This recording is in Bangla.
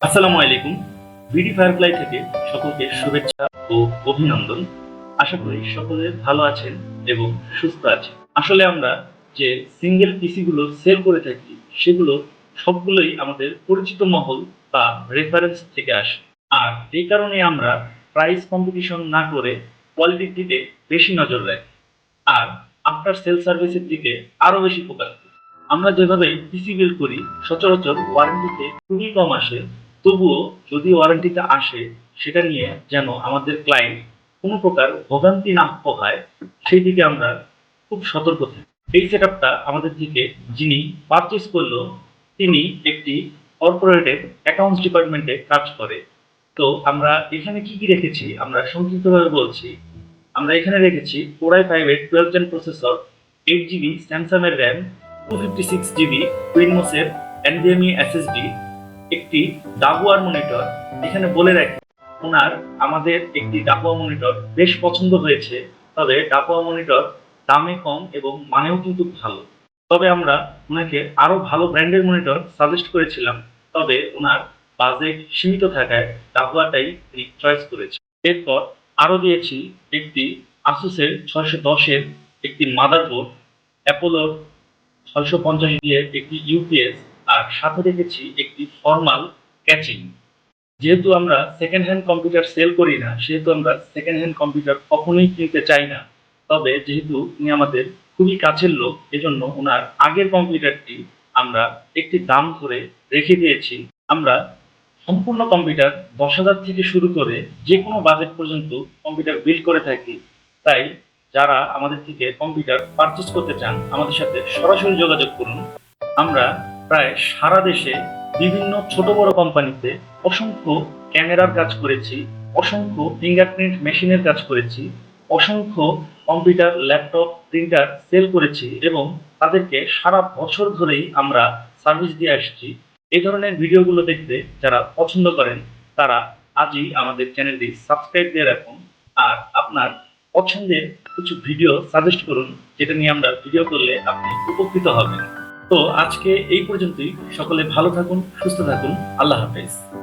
আসসালামু আলাইকুম। বিডি ফায়ারফ্লাই থেকে সকলকে শুভেচ্ছা ও অভিনন্দন। আশা করি সকলে ভালো আছেন এবং সুস্থ আছেন। আসলে আমরা যে সিঙ্গেল পিসি গুলো সেল করে থাকি সেগুলো সবগুলোই আমাদের পরিচিত মহল বা রেফারেন্স থেকে আসে। আর এই কারণে আমরা প্রাইস কম্পিটিশন না করে কোয়ালিটির দিকে বেশি নজর রাখি। আর আফটার সেল সার্ভিসের দিকে আরো বেশি ফোকাস করি। আমরা যেভাবে পিসি বিল করি সচরাচর ওয়ারেন্টিতে খুবই কম আসে, তবুও যদি ওয়ারেন্টিতে আসে সেটা নিয়ে যেন আমাদের ক্লায়েন্ট কোনো প্রকার ভোগান্তি না পোহায় সেই দিকে আমরা খুব সতর্ক থাকি। এই সেটআপটা আমাদের থেকে যিনি পারচেজ করলো তিনি একটি কর্পোরেটের অ্যাকাউন্টস ডিপার্টমেন্টে কাজ করে। তো আমরা এখানে কি কি রেখেছি আমরা সংক্ষিপ্তভাবে বলছি। আমরা এখানে রেখেছি Core i5 এর 12 জেন প্রসেসর, 8 জিবি স্যামসাং এর র্যাম, 256 জিবি কুইনমোস এর NVMe SSD, একটি ডাবুয়ার মনিটর। এখানে বলে রাখি ওনার আমাদের একটি ডাবুয়া মনিটর বেশ পছন্দ হয়েছে, তবে ডাবুয়া মনিটর দামে কম এবং মানেও কিন্তু ভালো। তবে আমরা ওনাকে আরো ভালো ব্র্যান্ডের মনিটর সাজেস্ট করেছিলাম, তবে ওনার বাজেট সীমিত থাকায় ডাবুয়াটাই তিনি চয়েস করেছে। এরপর আরো দিয়েছি একটি আসুসের 610 এর একটি মাদারবোর্ড, অ্যাপোলোর 650 এর একটি ইউপিএস, আর সাথে রেখেছি একটি ফর্মাল ক্যাচিং। যেহেতু আমরা সেকেন্ড হ্যান্ড কম্পিউটার সেল করি না সেহেতু আমরা সেকেন্ড হ্যান্ড কম্পিউটার কখনোই কিনতে চাই না। তবে যেহেতু উনি আমাদের খুবই কাছের লোক এজন্য ওনার আগের কম্পিউটারটি আমরা একটি দাম করে রেখে দিয়েছি। আমরা সম্পূর্ণ কম্পিউটার 10,000 থেকে শুরু করে যে কোনো বাজেট পর্যন্ত কম্পিউটার বিল্ড করে থাকি। তাই যারা আমাদের থেকে কম্পিউটার পারচেজ করতে চান আমাদের সাথে সরাসরি যোগাযোগ করুন। আমরা প্রায় সারা দেশে বিভিন্ন ছোট বড় কোম্পানিতে অসংখ্য ক্যামেরার কাজ করেছি, অসংখ্য ফিঙ্গারপ্রিন্ট মেশিনের কাজ করেছি, অসংখ্য কম্পিউটার ল্যাপটপ প্রিন্টার সেল করেছি এবং তাদেরকে সারা বছর ধরেই আমরা সার্ভিস দিয়ে আসছি। এই ধরনের ভিডিওগুলো দেখতে যারা পছন্দ করেন তারা আজই আমাদের চ্যানেলটি সাবস্ক্রাইব দিয়ে রাখুন। আর আপনার পছন্দের কিছু ভিডিও সাজেস্ট করুন যেটা নিয়ে আমরা ভিডিও করলে আপনি উপকৃত হবেন। তো আজকে এই পর্যন্তই। সকলে ভালো থাকুন, সুস্থ থাকুন। আল্লাহ হাফেজ।